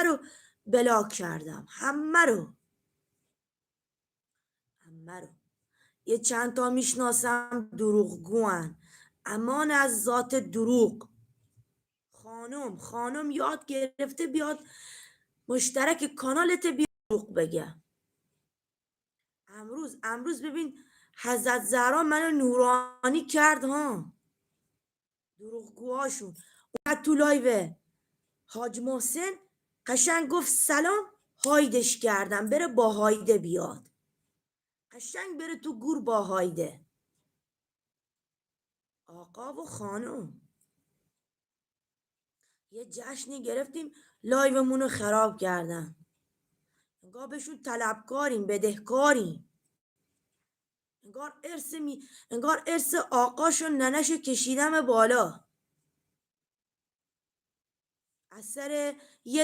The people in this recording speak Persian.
رو بلاک کردم، همه رو. یه چند تا میشناسم دروغگوان، امان از ذات دروغ. خانم یاد گرفته بیاد مشترک کانالت بیا دروغ بگه. امروز ببین حضرت زهرا منو نورانی کرد ها، دروغگوهاشون. اومد تو لایو حاج محسن قشنگ گفت سلام، هایدش کردم بره با هایده بیاد، قشنگ بره تو گور با هایده. آقا و خانم یه جشنی گرفتیم، لایومون رو خراب کردن. انگار بهشون طلبکاریم، بدهکاریم. انگار ارث آقاش و ننش کشیدم بالا از سر یه